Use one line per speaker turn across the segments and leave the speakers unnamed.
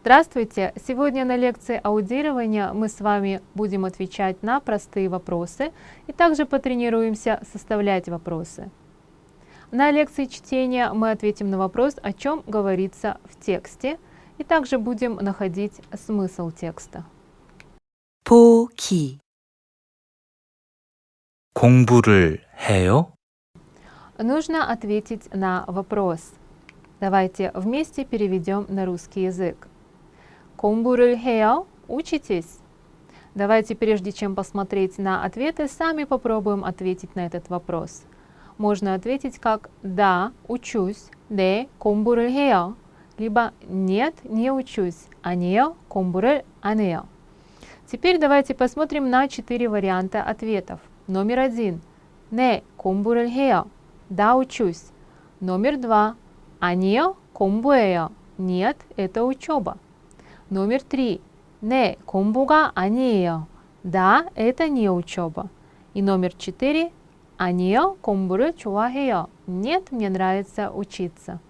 Здравствуйте! Сегодня на лекции аудирования мы с вами будем отвечать на простые вопросы и также потренируемся составлять вопросы. На лекции чтения мы ответим на вопрос, о чем говорится в тексте, и также будем находить смысл текста.
보기 공부를 해요?
Нужно ответить на вопрос. Давайте вместе переведем на русский язык. 공부를 해요? Учитесь? Давайте, прежде чем посмотреть на ответы, сами попробуем ответить на этот вопрос. Можно ответить как «Да, учусь», «네, 공부를 해요», либо «Нет, не учусь», «아니요, 공부를 안 해요». Теперь давайте посмотрим на 4 варианта ответов. Номер 1. «네, 공부를 해요», «Да, учусь». Номер 2. «아니요, 공부해요», «Нет, это учеба». Номер 3. «네, 공부가 아니에요», «Да, это не учеба». И номер 4. «아니요, 공부를 좋아해요», «Нет, мне нравится учиться».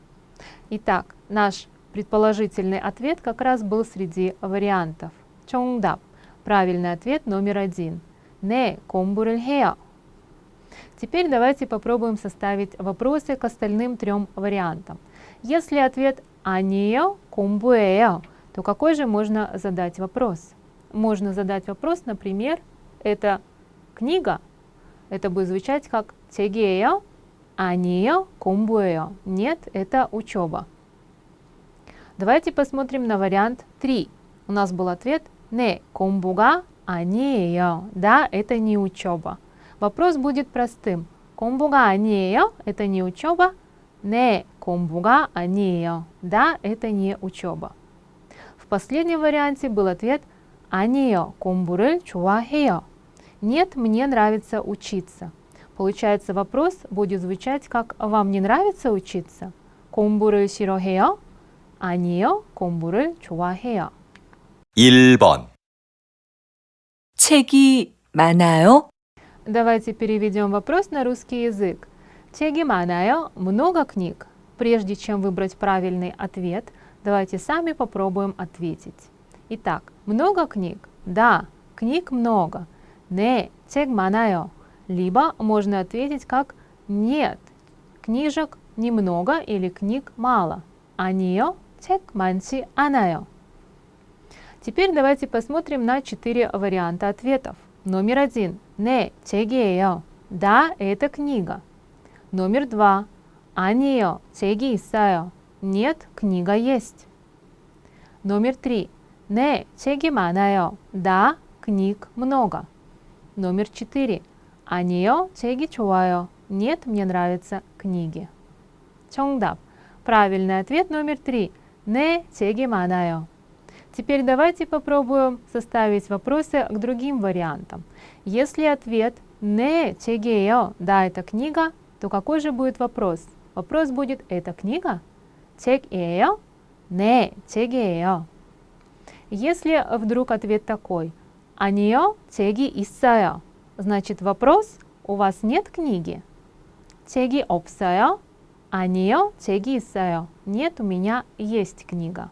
Итак, наш предположительный ответ как раз был среди вариантов. 정답. Правильный ответ номер 1. «네, 공부를 해요». Теперь давайте попробуем составить вопросы к остальным 3 вариантам. Если ответ «아니요, 공부해요», то какой же можно задать вопрос? Можно задать вопрос, например, это книга. Это будет звучать как 책이에요? 아니요, 공부해요. Нет, это учеба. Давайте посмотрим на вариант 3. У нас был ответ «네, 공부가 아니에요». Да, это не учеба. Вопрос будет простым. 공부가 아니에요? Это не учеба. «네, 공부가 아니에요». Да, это не учеба. В последнем варианте был ответ «아니요, 공부를 좋아해요». Нет, мне нравится учиться. Получается, вопрос будет звучать как «Вам не нравится учиться?» 공부를 싫어해요? 아니요, 공부를 좋아해요.
1번 책이 많아요?
Давайте переведем вопрос на русский язык. 책이 많아요? Много книг? Прежде чем выбрать правильный ответ, давайте сами попробуем ответить. Итак, много книг? Да, книг много. 네, 책 많아요. Либо можно ответить как нет, книжек немного или книг мало. 아니요, 책 많지 않아요. Теперь давайте посмотрим на 4 варианта ответов. Номер 1. 네, 책이에요. Да, это книга. Номер 2. 아니요, 책이 있어요. Нет, книга есть. Номер 3. 네, 책이 많아요. Да, книг много. Номер 4. 아니요, 책이 좋아요. Нет, мне нравятся книги. 정답. Правильный ответ номер 3. 네, 책이 많아요. Теперь давайте попробуем составить вопросы к другим вариантам. Если ответ «네, 책이에요», да, это книга, то какой же будет вопрос? Вопрос будет «это книга?» 책이에요? 네, 책이에요. Если вдруг ответ такой «아니요, 책이 있어요», значит вопрос «у вас нет книги?» 책이 없어요? 아니요, 책이 있어요. Нет, у меня есть книга.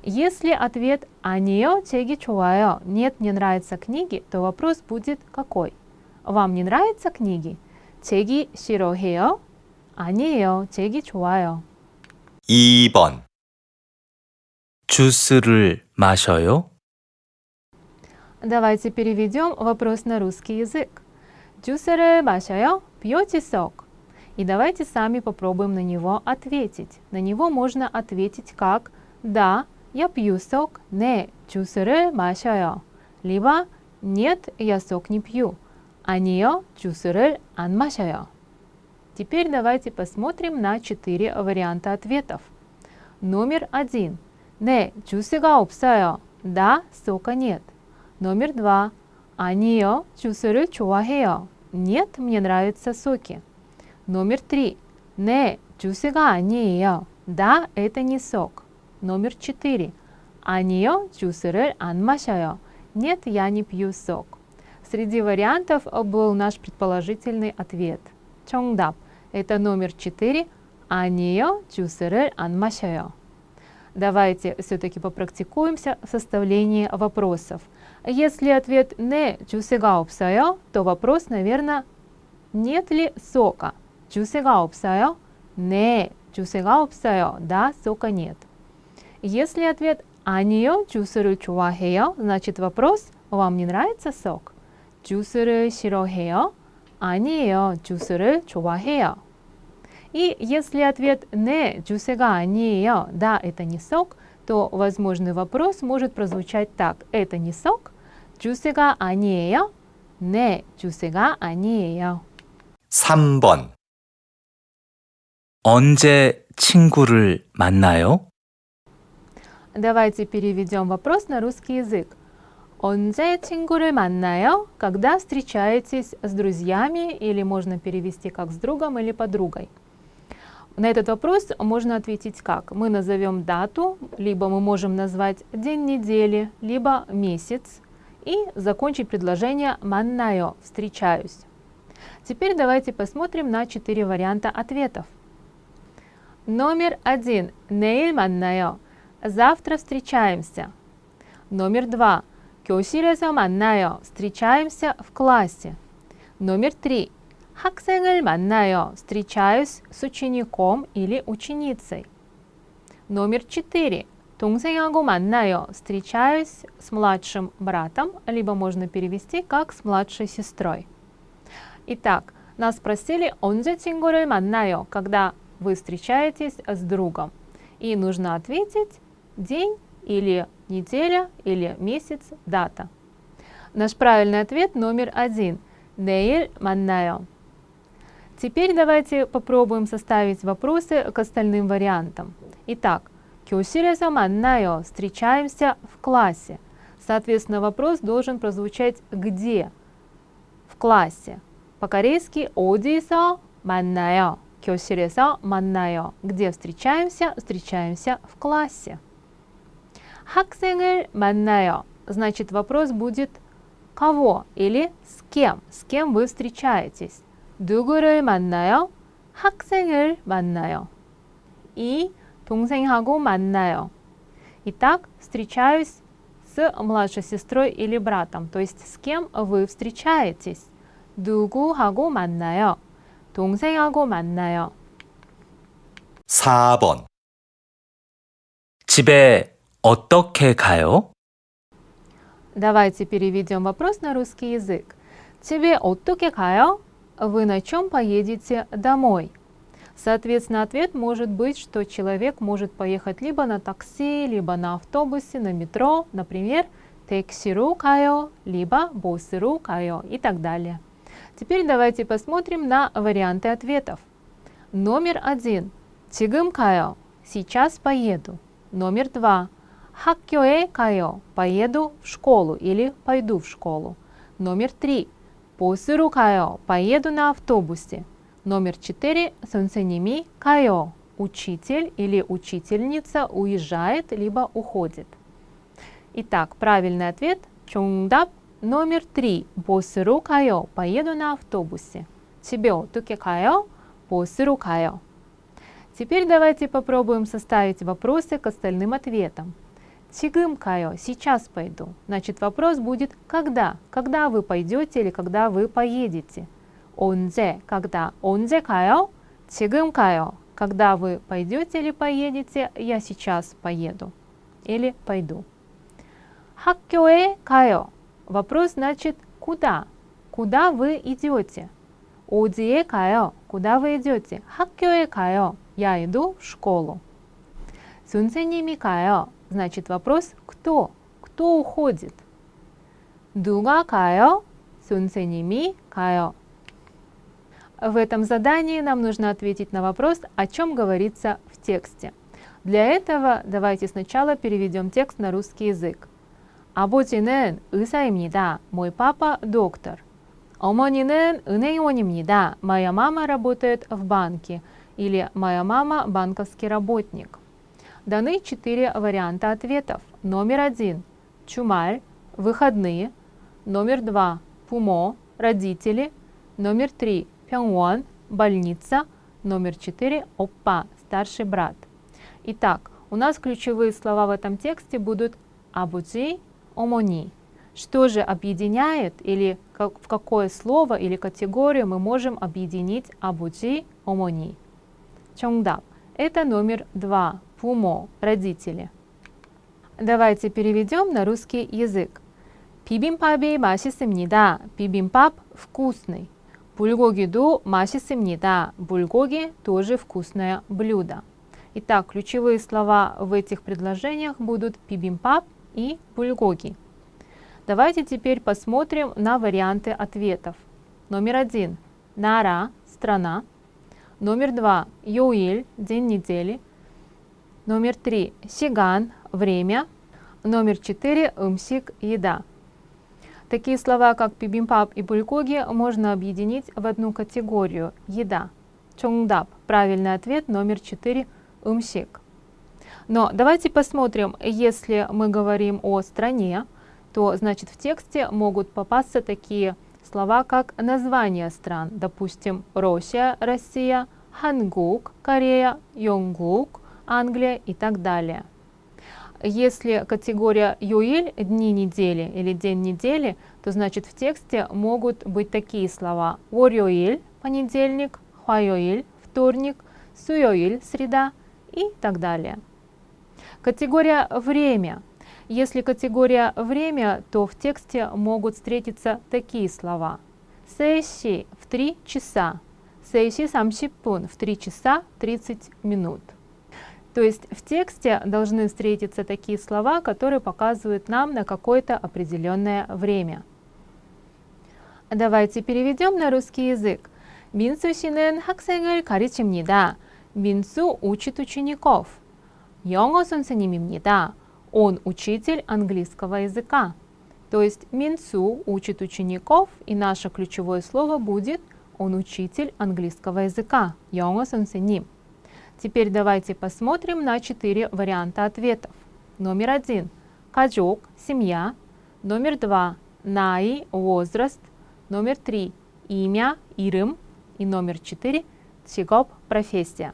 Если ответ «아니요, 책이 좋아요», «нет, мне нравятся книги», то вопрос будет какой? «Вам не нравятся книги?» 책이 싫어해요? 아니에요, 책이 좋아요.
2번 주스를 마셔요?
Давайте переведем вопрос на русский язык. 주스를 마셔요? Пьете сок? И давайте сами попробуем на него ответить. На него можно ответить как «Да, я пью сок». 네, 주스를 마셔요. либо «Нет, я сок не пью». 아니요, 주스를 안 마셔요. Теперь давайте посмотрим на 4 варианта ответов. Номер 1. 네, 주스가 없어요. Да, сока нет. Номер 2. 아니요, 주스를 좋아해요. Нет, мне нравятся соки. Номер 3. 네, 주스가 아니에요. Да, это не сок. Номер 4. 아니요, 주스를 안 마셔요. Нет, я не пью сок. Среди вариантов был наш предположительный ответ. 정답. Это номер 4. 아니요, 주스를 안 마셔요. Давайте все-таки попрактикуемся в составлении вопросов. Если ответ «не 주스가 없어요», то вопрос, наверное, нет ли сока? 주스가 없어요? 네, 주스가 없어요. Да, сока нет. Если ответ 아니요, 주스를 좋아해요, значит вопрос «вам не нравится сок?» 주스를 싫어해요? 아니에요, 주스를 좋아해요. И если ответ «не, 주스가 아니에요», да, это не сок, то возможный вопрос может прозвучать так. Это не сок? 주스가 아니에요? 네, 주스가 아니에요.
3번. 언제 친구를 만나요?
Давайте переведем вопрос на русский язык. 언제 친구를 만나요? Когда встречаетесь с друзьями, или можно перевести как с другом или подругой. На этот вопрос можно ответить как? Мы назовем дату, либо мы можем назвать день недели, либо месяц, и закончить предложение 만나요, встречаюсь. Теперь давайте посмотрим на 4 варианта ответов. Номер 1. 내일 만나요. Завтра встречаемся. Номер 2. 교실에서 만나요. Встречаемся в классе. Номер 3. 학생을 만나요. Встречаюсь с учеником или ученицей. Номер 4. 동생하고 만나요. Встречаюсь с младшим братом, либо можно перевести как с младшей сестрой. Итак, нас спросили 언제 친구를 만나요, когда вы встречаетесь с другом. И нужно ответить день или неделя или месяц, дата. Наш правильный ответ номер 1. 내일 만나요. Теперь давайте попробуем составить вопросы к остальным вариантам. Итак, 교실에서 만나요. Встречаемся в классе. Соответственно, вопрос должен прозвучать где? В классе. По-корейски 어디서 만나요? 교실에서 만나요. Где встречаемся? Встречаемся в классе. 학생을 만나요. Значит, вопрос будет кого или с кем? С кем вы встречаетесь? 누구를 만나요? 학생을 만나요. И 동생하고 만나요. Итак, встречаюсь с младшей сестрой или братом. То есть с кем вы встречаетесь? 누구하고 만나요? 동생하고 만나요.
4번. 집에 어떻게 가요?
Давайте переведем вопрос на русский язык. Тебе 어떻게 가요? Вы на чем поедете домой? Соответственно, ответ может быть, что человек может поехать либо на такси, либо на автобусе, на метро, например, 택시로 가요, либо 버스로 가요 и так далее. Теперь давайте посмотрим на варианты ответов. Номер 1. 지금 가요. Сейчас поеду. Номер 2. 학교에 가요. Поеду в школу или пойду в школу. Номер 3. 버스로 가요. Поеду на автобусе. Номер 4. 선생님이 가요. Учитель или учительница уезжает либо уходит. Итак, правильный ответ 정답 номер 3. 버스로 가요. Поеду на автобусе. 집에 어떻게 가요? 버스로 가요. Теперь давайте попробуем составить вопросы к остальным ответам. 지금 가요. Сейчас пойду. Значит, вопрос будет когда? Когда вы пойдете или когда вы поедете? 언제? Когда? 언제 가요? 지금 가요. Когда вы пойдете или поедете? Я сейчас поеду. Или пойду. 학교에 가요. Вопрос значит куда? Куда вы идете? 어디에 가요? Куда вы идете? 학교에 가요. Я иду в школу. 선생님이 가요. Значит, вопрос кто? Кто уходит? 누가 가요? 선생님이 가요. В этом задании нам нужно ответить на вопрос, о чем говорится в тексте. Для этого давайте сначала переведем текст на русский язык. 아버지는 의사입니다. Мой папа доктор. 어머니는 은행원입니다. Моя мама работает в банке. Или моя мама банковский работник. Даны 4 варианта ответов. Номер 1. 주말, выходные. Номер 2. 부모, родители. Номер 3. 병원, больница. Номер 4. 오빠, старший брат. Итак, У нас ключевые слова в этом тексте будут абуджи, омони. Что же объединяет или в какое слово или категорию мы можем объединить абуджи, омони? 정답. Это номер 2. 부모, родители. Давайте переведем на русский язык. 비빔밥이 맛있습니다. 비빔밥 вкусный. 불고기도 맛있습니다. 불고기 тоже вкусное блюдо. Итак, ключевые слова в этих предложениях будут bibimbap и bulgogi. Давайте теперь посмотрим на варианты ответов. Номер 1. Нара – страна. Номер 2. 요일 – день недели. Номер 3. 시간 – время. Номер 4. 음식 – еда. Такие слова, как bibimbap и bulgogi, можно объединить в одну категорию – еда. 정답 – правильный ответ номер 4 – 음식. Но давайте посмотрим, если мы говорим о стране, то значит в тексте могут попасться такие слова, как названия стран. Допустим, Россия, Хангук, Корея, Йонгук, Англия и так далее. Если категория 요일 – дни недели или день недели, то значит в тексте могут быть такие слова: 월요일 – понедельник, 화요일 – вторник, 수요일 – среда и так далее. Категория время. Если категория время, то в тексте могут встретиться такие слова: 3시 в 3 часа, 3시 30분 в 3 часа 30 минут. То есть в тексте должны встретиться такие слова, которые показывают нам на какое-то определенное время. Давайте переведем на русский язык. 민수 씨는 학생을 가르칩니다. 민수 учит учеников. 영어 선생님입니다. Он учитель английского языка. То есть 민수 учит учеников, и наше ключевое слово будет он учитель английского языка. 영어 선생님. Теперь давайте посмотрим на 4 варианта ответов. Номер 1. 가족, семья. Номер 2. 나이, возраст. Номер 3. имя, 이름. И номер 4. 직업, профессия.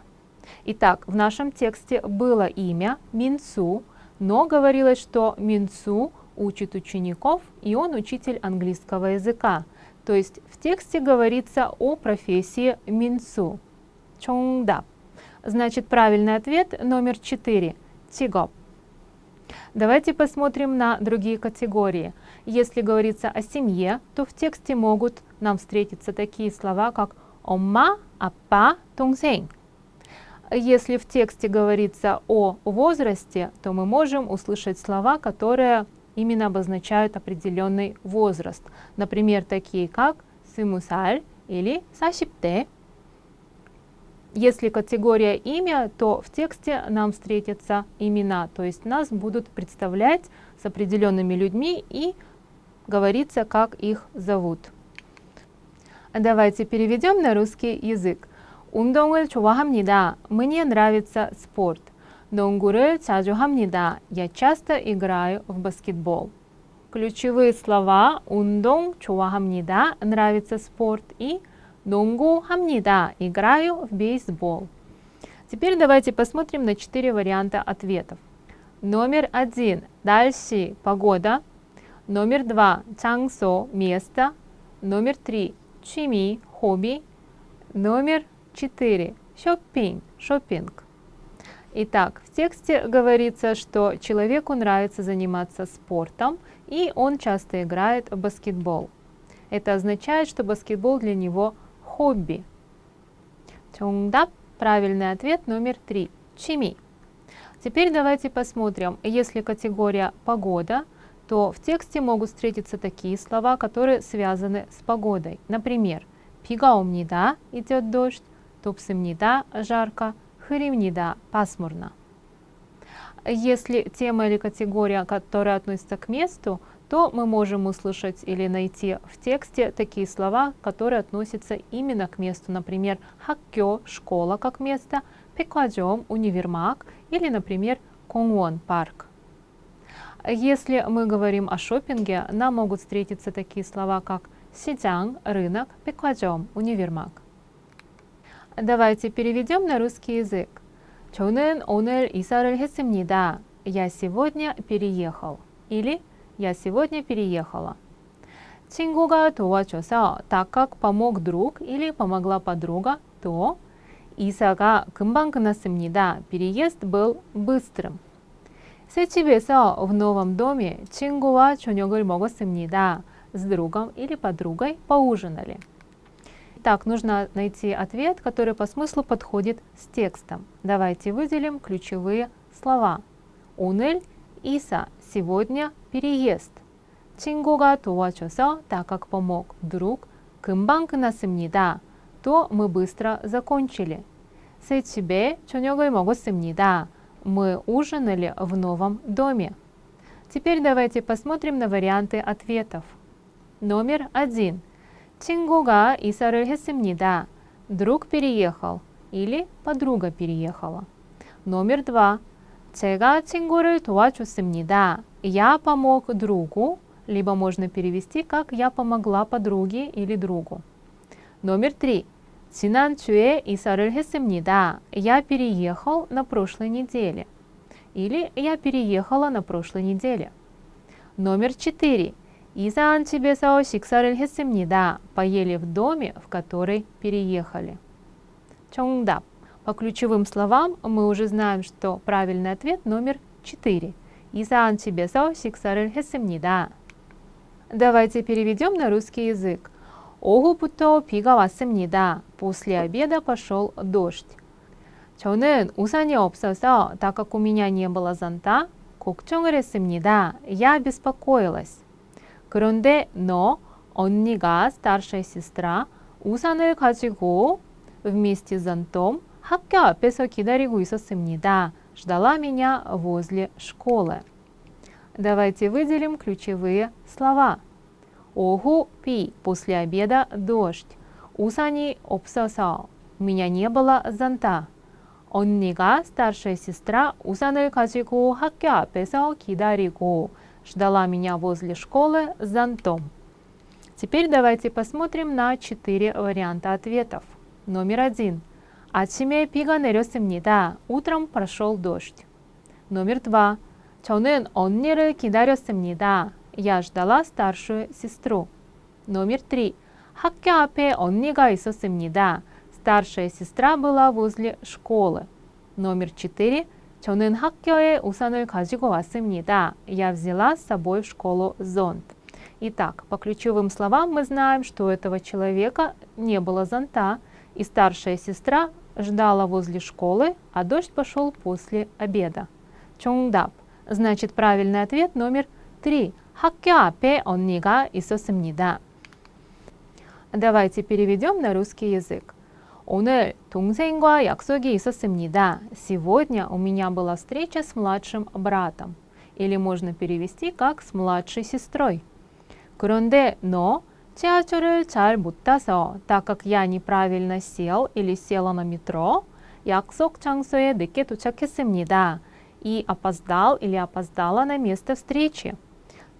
Итак, в нашем тексте было имя Минсу, но говорилось, что Минсу учит учеников, и он учитель английского языка. То есть в тексте говорится о профессии Минсу. 정답. Значит, правильный ответ номер 4. 직업. Давайте посмотрим на другие категории. Если говорится о семье, то в тексте могут нам встретиться такие слова, как 엄마, 아빠, 동생. Если в тексте говорится о возрасте, то мы можем услышать слова, которые именно обозначают определенный возраст. Например, такие как 20살 или 40대. Если категория имя, то в тексте нам встретятся имена, то есть нас будут представлять с определенными людьми и говорится, как их зовут. Давайте переведем на русский язык. 운동을 좋아합니다. Мне нравится спорт. 농구를 자주 합니다. Я часто играю в баскетбол. Ключевые слова 운동 좋아합니다, нравится спорт, и 농구합니다, играю в бейсбол. Теперь давайте посмотрим на 4 варианта ответов. Номер 1. 날씨, погода. Номер 2. 장소, место. Номер 3. 취미, хобби. Номер 4. шопинг. Итак, в тексте говорится, что человеку нравится заниматься спортом, и он часто играет в баскетбол. Это означает, что баскетбол для него хобби. 정답. Правильный ответ номер 3. 취미. Теперь давайте посмотрим, если категория погода, то в тексте могут встретиться такие слова, которые связаны с погодой. Например, 비가 옵니다, идет дождь, 덥습니다, жарко, 흐립니다, пасмурно. Если тема или категория, которая относится к месту, то мы можем услышать или найти в тексте такие слова, которые относятся именно к месту. Например, 학교, школа как место, 백화점, универмаг или, например, 공원, парк. Если мы говорим о шопинге, нам могут встретиться такие слова, как 시장, рынок, 백화점, универмаг. Давайте переведем на русский язык. 저는 오늘 이사를 했습니다. Я сегодня переехал. Или я сегодня переехала. 친구가 도와줘서, так как помог друг или помогла подруга, то 이사가 금방 끝났습니다. Переезд был быстрым. 새 집에서 в новом доме 친구와 저녁을 먹었습니다. С другом или подругой поужинали. Так, нужно найти ответ, который по смыслу подходит с текстом. Давайте выделим ключевые слова. 오늘 이사, сегодня переезд. 친구가 도와줘서, так как помог друг, 금방 끝났습니다. То мы быстро закончили. 새 집에 저녁을 먹었습니다. Мы ужинали в новом доме. Теперь давайте посмотрим на варианты ответов. Номер 1. 친구가 이사를 했습니다. Друг переехал или подруга переехала. Номер 2. 제가 친구를 도와줬습니다. Я помог другу, либо можно перевести как «я помогла подруге» или другу. Номер 3. 지난주에 이사를 했습니다. Я переехал на прошлой неделе. Или я переехала на прошлой неделе. Номер 4. 이사한 집에서 식사를 했습니다. Поели в доме, в который переехали. 정답. По ключевым словам мы уже знаем, что правильный ответ номер 4. 이사한 집에서 식사를 했습니다. Давайте переведем на русский язык. 오후부터 비가 왔습니다. После обеда пошел дождь. 저는 우산이 없어서, так как у меня не было зонта, 걱정을 했습니다. Я беспокоилась. 그런데 언니가, старшая сестра, 우산을 가지고 вместе с зонтом 학교 앞에서 기다리고 있었습니다. Ждала меня возле школы. Давайте выделим ключевые слова. 오후 비, после обеда дождь. 우산이 없어서, у меня не было зонта. 언니가, старшая сестра, 우산을 가지고 학교 앞에서 기다리고 ждала меня возле школы с зонтом. Теперь давайте посмотрим на 4 варианта ответов. Номер 1. 아침에 비가 내렸습니다. Утром прошел дождь. Номер 2. 저는 언니를 기다렸습니다. Я ждала старшую сестру. Номер 3. 학교 앞에 언니가 있었습니다. Старшая сестра была возле школы. Номер 4. 저는 학교에 우산을 가지고 왔습니다. Я взяла с собой в школу зонт. Итак, по ключевым словам мы знаем, что у этого человека не было зонта, и старшая сестра ждала возле школы, а дождь пошел после обеда. 정답. Значит, правильный ответ номер 3. 학교 앞에 언니가 있었습니다. Давайте переведем на русский язык. 오늘 동생과 약속이 있었습니다. Сегодня у меня была встреча с младшим братом. Или можно перевести как с младшей сестрой. 그런데 지하철을 잘 못 타서, так как я неправильно сел или села на метро, 약속 장소에 늦게 도착했습니다. И опоздал или опоздала на место встречи.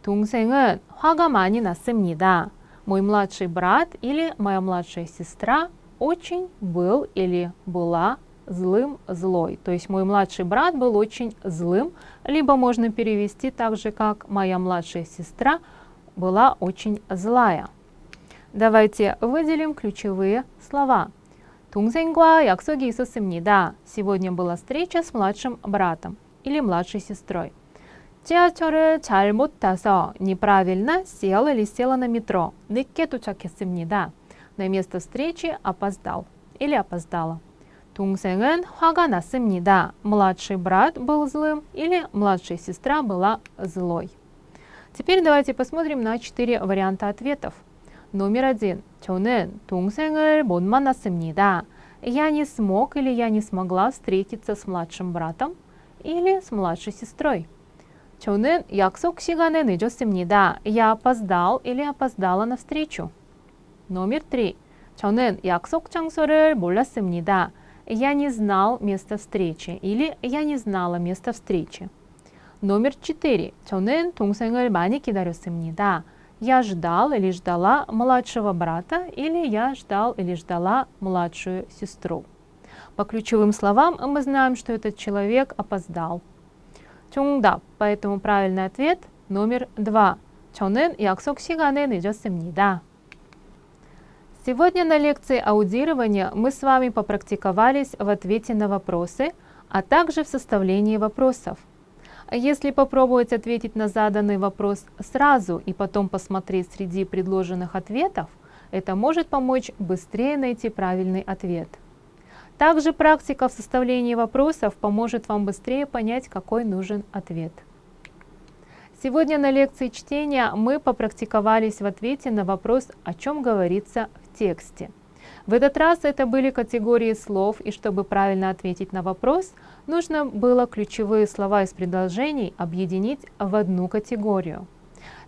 동생은 화가 많이 났습니다. Мой младший брат или моя младшая сестра очень был или была злой. То есть мой младший брат был очень злым, либо можно перевести так же, как моя младшая сестра была очень злая. Давайте выделим ключевые слова. 동생과 약속이 있었습니다. Сегодня была встреча с младшим братом или младшей сестрой. 지하철을 잘 못 타서, неправильно сел или села на метро. 늦게 도착했습니다. На место встречи опоздал или опоздала. 동생은 화가 났습니다. Младший брат был злым или младшая сестра была злой. Теперь давайте посмотрим на 4 варианта ответов. Номер 1. 저는 동생을 못 만났습니다. Я не смог или я не смогла встретиться с младшим братом или с младшей сестрой. 저는 약속 시간에 늦었습니다. Я опоздал или опоздала на встречу. Номер 3. 저는 약속 장소를 몰랐습니다. Я не знал место встречи или я не знала место встречи. Номер 4. 저는 동생을 많이 기다렸습니다. Я ждал или ждала младшего брата или я ждал или ждала младшую сестру. По ключевым словам мы знаем, что этот человек опоздал. 정답. Поэтому правильный ответ номер 2. 저는 약속 시간에 늦었습니다. Сегодня на лекции аудирования мы с вами попрактиковались в ответе на вопросы, а также в составлении вопросов. Если попробовать ответить на заданный вопрос сразу и потом посмотреть среди предложенных ответов, это может помочь быстрее найти правильный ответ. Также практика в составлении вопросов поможет вам быстрее понять, какой нужен ответ. Сегодня на лекции чтения мы попрактиковались в ответе на вопрос, о чем говорится в тексте. В этот раз это были категории слов, и чтобы правильно ответить на вопрос, нужно было ключевые слова из предложений объединить в одну категорию.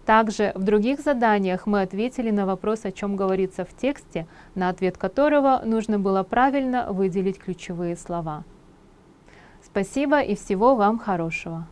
Также в других заданиях мы ответили на вопрос, о чем говорится в тексте, на ответ которого нужно было правильно выделить ключевые слова. Спасибо и всего вам хорошего!